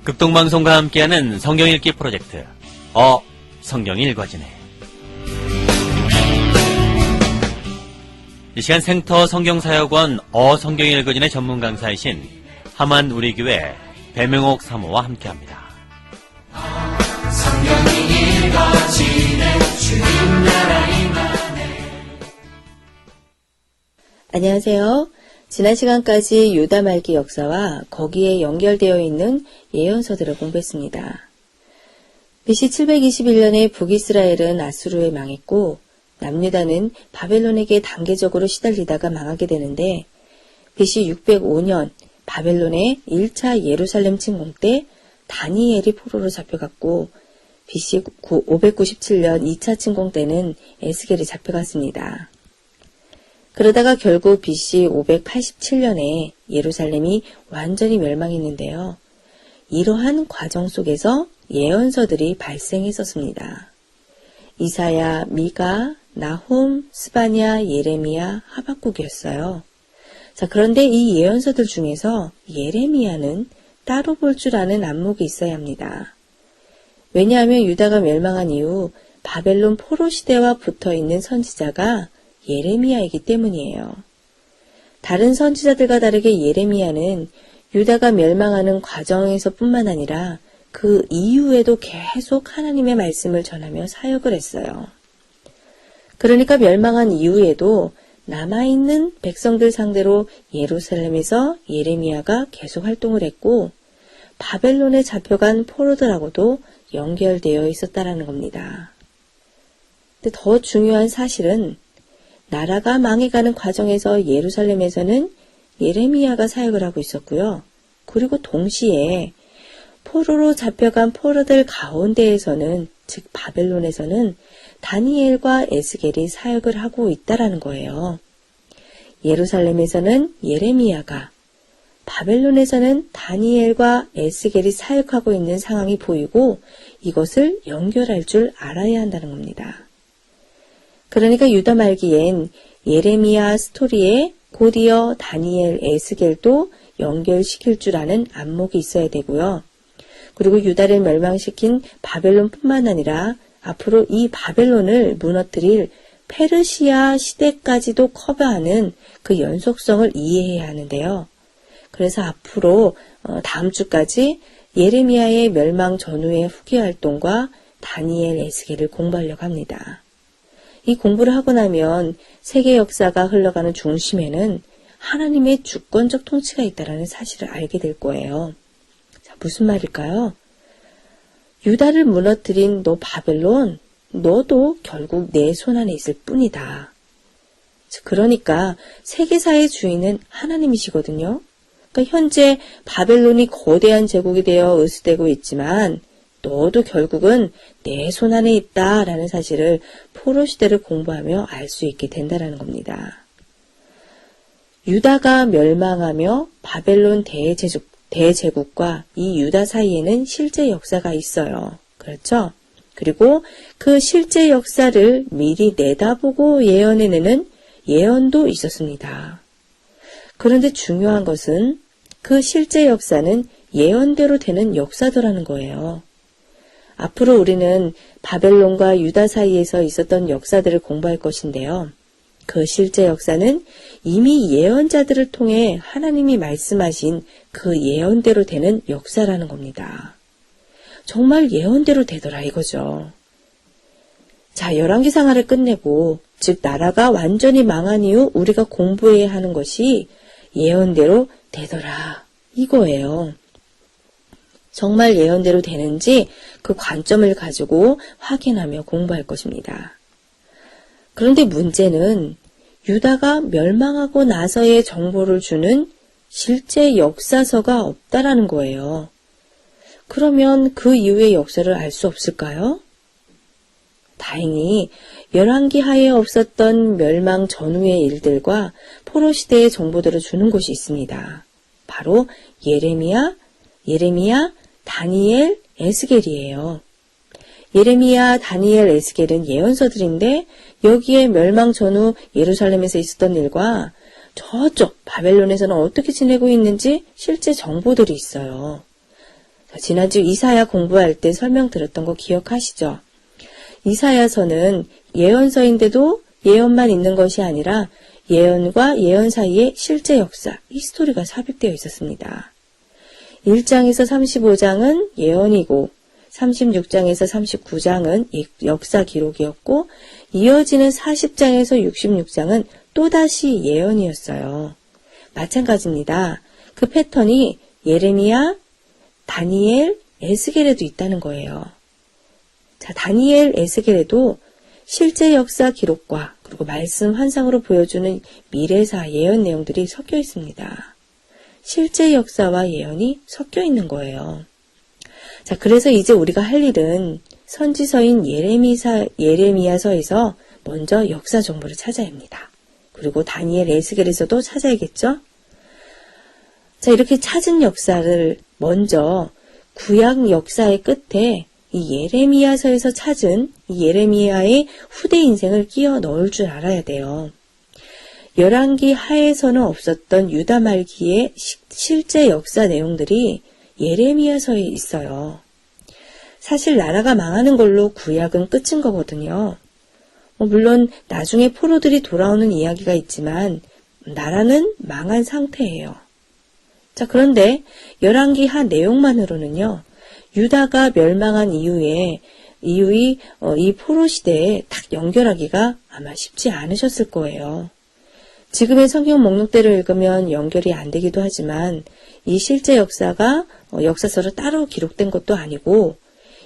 극동방송과 함께하는 성경 읽기 프로젝트 성경이 읽어지네. 이 시간 생터 성경사역원 성경이 읽어지네 전문 강사이신 함안 우리교회 배명옥 사모와 함께합니다. 성경이 읽어지네 주님 나라 임하네. 안녕하세요. 지난 시간까지 유다 말기 역사와 거기에 연결되어 있는 예언서들을 공부했습니다. BC 721년에 북이스라엘은 아수르에 망했고 남유다는 바벨론에게 단계적으로 시달리다가 망하게 되는데 BC 605년 바벨론의 1차 예루살렘 침공 때 다니엘이 포로로 잡혀갔고 BC 597년 2차 침공 때는 에스겔이 잡혀갔습니다. 그러다가 결국 BC 587년에 예루살렘이 완전히 멸망했는데요. 이러한 과정 속에서 예언서들이 발생했었습니다. 이사야, 미가, 나훔, 스바냐, 예레미야, 하박국이었어요. 자, 그런데 이 예언서들 중에서 예레미야는 따로 볼 줄 아는 안목이 있어야 합니다. 왜냐하면 유다가 멸망한 이후 바벨론 포로 시대와 붙어있는 선지자가 예레미야이기 때문이에요. 다른 선지자들과 다르게 예레미야는 유다가 멸망하는 과정에서 뿐만 아니라 그 이후에도 계속 하나님의 말씀을 전하며 사역을 했어요. 그러니까 멸망한 이후에도 남아있는 백성들 상대로 예루살렘에서 예레미야가 계속 활동을 했고 바벨론에 잡혀간 포로들하고도 연결되어 있었다라는 겁니다. 근데 더 중요한 사실은 나라가 망해가는 과정에서 예루살렘에서는 예레미야가 사역을 하고 있었고요. 그리고 동시에 포로로 잡혀간 포로들 가운데에서는, 즉 바벨론에서는 다니엘과 에스겔이 사역을 하고 있다라는 거예요. 예루살렘에서는 예레미야가, 바벨론에서는 다니엘과 에스겔이 사역하고 있는 상황이 보이고 이것을 연결할 줄 알아야 한다는 겁니다. 그러니까 유다 말기엔 예레미야 스토리에 곧이어 다니엘, 에스겔도 연결시킬 줄 아는 안목이 있어야 되고요. 그리고 유다를 멸망시킨 바벨론뿐만 아니라 앞으로 이 바벨론을 무너뜨릴 페르시아 시대까지도 커버하는 그 연속성을 이해해야 하는데요. 그래서 앞으로 다음 주까지 예레미야의 멸망 전후의 후기 활동과 다니엘, 에스겔을 공부하려고 합니다. 이 공부를 하고 나면 세계 역사가 흘러가는 중심에는 하나님의 주권적 통치가 있다는 사실을 알게 될 거예요. 자, 무슨 말일까요? 유다를 무너뜨린 너 바벨론, 너도 결국 내 손 안에 있을 뿐이다. 그러니까 세계사의 주인은 하나님이시거든요. 그러니까 현재 바벨론이 거대한 제국이 되어 으스대고 있지만 너도 결국은 내 손 안에 있다라는 사실을 포로 시대를 공부하며 알 수 있게 된다라는 겁니다. 유다가 멸망하며 바벨론 대제국과 이 유다 사이에는 실제 역사가 있어요. 그렇죠? 그리고 그 실제 역사를 미리 내다보고 예언해내는 예언도 있었습니다. 그런데 중요한 것은 그 실제 역사는 예언대로 되는 역사더라는 거예요. 앞으로 우리는 바벨론과 유다 사이에서 있었던 역사들을 공부할 것인데요. 그 실제 역사는 이미 예언자들을 통해 하나님이 말씀하신 그 예언대로 되는 역사라는 겁니다. 정말 예언대로 되더라 이거죠. 자, 열왕기상하를 끝내고 즉 나라가 완전히 망한 이후 우리가 공부해야 하는 것이 예언대로 되더라 이거예요. 정말 예언대로 되는지 그 관점을 가지고 확인하며 공부할 것입니다. 그런데 문제는 유다가 멸망하고 나서의 정보를 주는 실제 역사서가 없다라는 거예요. 그러면 그 이후의 역사를 알 수 없을까요? 다행히 열왕기 하에 없었던 멸망 전후의 일들과 포로 시대의 정보들을 주는 곳이 있습니다. 바로 예레미야, 다니엘, 에스겔이에요. 예레미야, 다니엘, 에스겔은 예언서들인데 여기에 멸망 전후 예루살렘에서 있었던 일과 저쪽 바벨론에서는 어떻게 지내고 있는지 실제 정보들이 있어요. 지난주 이사야 공부할 때 설명드렸던 거 기억하시죠? 이사야서는 예언서인데도 예언만 있는 것이 아니라 예언과 예언 사이에 실제 역사, 히스토리가 삽입되어 있었습니다. 1장에서 35장은 예언이고 36장에서 39장은 역사 기록이었고 이어지는 40장에서 66장은 또다시 예언이었어요. 마찬가지입니다. 그 패턴이 예레미야, 다니엘, 에스겔에도 있다는 거예요. 자, 다니엘, 에스겔에도 실제 역사 기록과 그리고 말씀 환상으로 보여주는 미래사 예언 내용들이 섞여 있습니다. 실제 역사와 예언이 섞여 있는 거예요. 자, 그래서 이제 우리가 할 일은 선지서인 예레미야서에서 먼저 역사 정보를 찾아야 합니다. 그리고 다니엘, 에스겔에서도 찾아야겠죠? 자, 이렇게 찾은 역사를 먼저 구약 역사의 끝에 이 예레미야서에서 찾은 이 예레미야의 후대 인생을 끼워 넣을 줄 알아야 돼요. 열왕기 하에서는 없었던 유다 말기의 실제 역사 내용들이 예레미야서에 있어요. 사실 나라가 망하는 걸로 구약은 끝인 거거든요. 물론 나중에 포로들이 돌아오는 이야기가 있지만 나라는 망한 상태예요. 자, 그런데 열왕기 하 내용만으로는요. 유다가 멸망한 이후에 이 포로 시대에 딱 연결하기가 아마 쉽지 않으셨을 거예요. 지금의 성경 목록대로 읽으면 연결이 안 되기도 하지만 이 실제 역사가 역사서로 따로 기록된 것도 아니고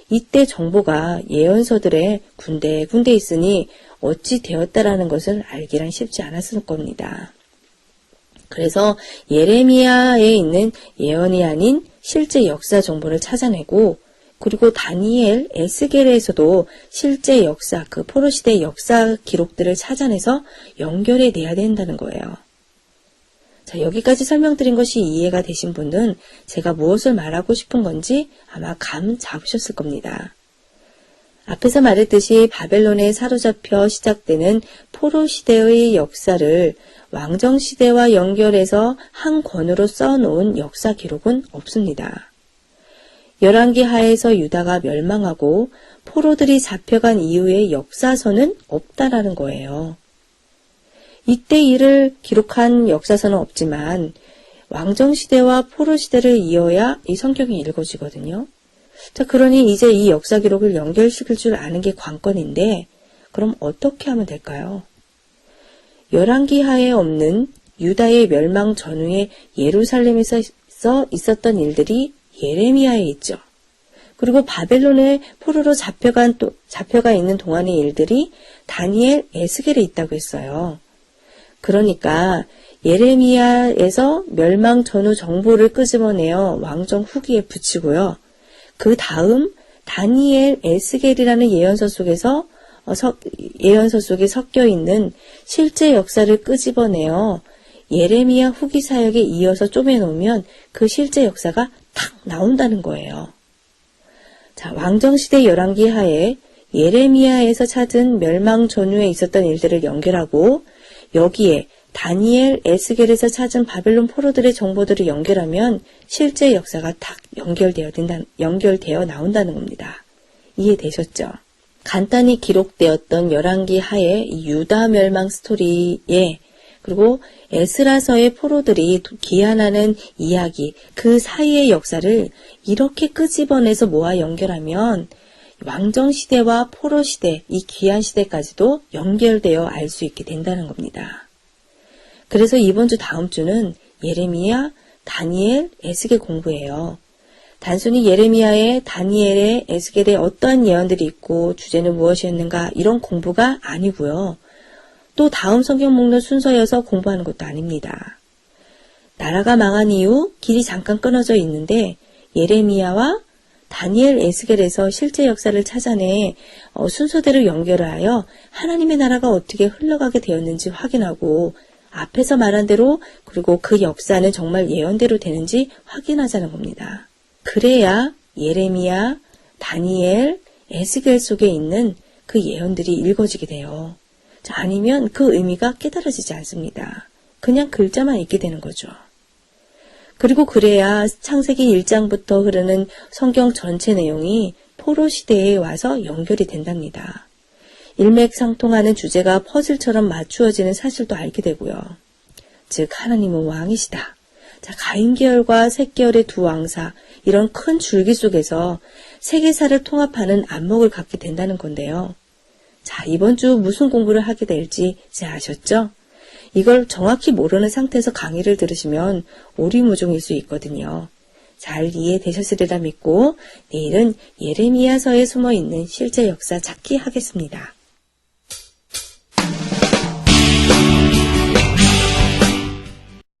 이때 정보가 예언서들에 군데군데 있으니 어찌 되었다라는 것을 알기란 쉽지 않았을 겁니다. 그래서 예레미야에 있는 예언이 아닌 실제 역사 정보를 찾아내고 그리고 다니엘, 에스겔에서도 실제 역사, 그 포로시대 역사 기록들을 찾아내서 연결해 내야 된다는 거예요. 자, 여기까지 설명드린 것이 이해가 되신 분은 제가 무엇을 말하고 싶은 건지 아마 감 잡으셨을 겁니다. 앞에서 말했듯이 바벨론에 사로잡혀 시작되는 포로시대의 역사를 왕정시대와 연결해서 한 권으로 써놓은 역사 기록은 없습니다. 열왕기 하에서 유다가 멸망하고 포로들이 잡혀간 이후의 역사서는 없다라는 거예요. 이때 일을 기록한 역사서는 없지만 왕정시대와 포로시대를 이어야 이 성경이 읽어지거든요. 자, 그러니 이제 이 역사 기록을 연결시킬 줄 아는 게 관건인데 그럼 어떻게 하면 될까요? 열왕기 하에 없는 유다의 멸망 전후에 예루살렘에서 있었던 일들이 예레미야에 있죠. 그리고 바벨론에 포로로 잡혀가 있는 동안의 일들이 다니엘, 에스겔에 있다고 했어요. 그러니까 예레미야에서 멸망 전후 정보를 끄집어내어 왕정 후기에 붙이고요. 그 다음 다니엘, 에스겔이라는 예언서 속에 섞여 있는 실제 역사를 끄집어내어 예레미야 후기 사역에 이어서 쪼매놓으면 그 실제 역사가 탁 나온다는 거예요. 자, 왕정시대 열왕기 하에 예레미야에서 찾은 멸망 전후에 있었던 일들을 연결하고 여기에 다니엘, 에스겔에서 찾은 바벨론 포로들의 정보들을 연결하면 실제 역사가 탁 연결되어 나온다는 겁니다. 이해되셨죠? 간단히 기록되었던 열왕기 하의 유다 멸망 스토리에 그리고 에스라서의 포로들이 기한하는 이야기, 그 사이의 역사를 이렇게 끄집어내서 모아 연결하면 왕정시대와 포로시대, 이 귀한 시대까지도 연결되어 알 수 있게 된다는 겁니다. 그래서 이번 주 다음 주는 예레미야, 다니엘, 에스겔 공부예요. 단순히 예레미야에 다니엘에 에스겔에 어떠한 예언들이 있고 주제는 무엇이었는가 이런 공부가 아니고요. 또 다음 성경 목록 순서여서 공부하는 것도 아닙니다. 나라가 망한 이후 길이 잠깐 끊어져 있는데 예레미야와 다니엘, 에스겔에서 실제 역사를 찾아내 순서대로 연결하여 하나님의 나라가 어떻게 흘러가게 되었는지 확인하고 앞에서 말한 대로 그리고 그 역사는 정말 예언대로 되는지 확인하자는 겁니다. 그래야 예레미야, 다니엘, 에스겔 속에 있는 그 예언들이 읽어지게 돼요. 자, 아니면 그 의미가 깨달아지지 않습니다. 그냥 글자만 읽게 되는 거죠. 그리고 그래야 창세기 1장부터 흐르는 성경 전체 내용이 포로 시대에 와서 연결이 된답니다. 일맥상통하는 주제가 퍼즐처럼 맞추어지는 사실도 알게 되고요. 즉 하나님은 왕이시다. 자, 가인 계열과 셋 계열의 두 왕사, 이런 큰 줄기 속에서 세계사를 통합하는 안목을 갖게 된다는 건데요. 자, 이번 주 무슨 공부를 하게 될지 이제 아셨죠? 이걸 정확히 모르는 상태에서 강의를 들으시면 오리무중일 수 있거든요. 잘 이해되셨으리라 믿고 내일은 예레미야서에 숨어있는 실제 역사 찾기 하겠습니다.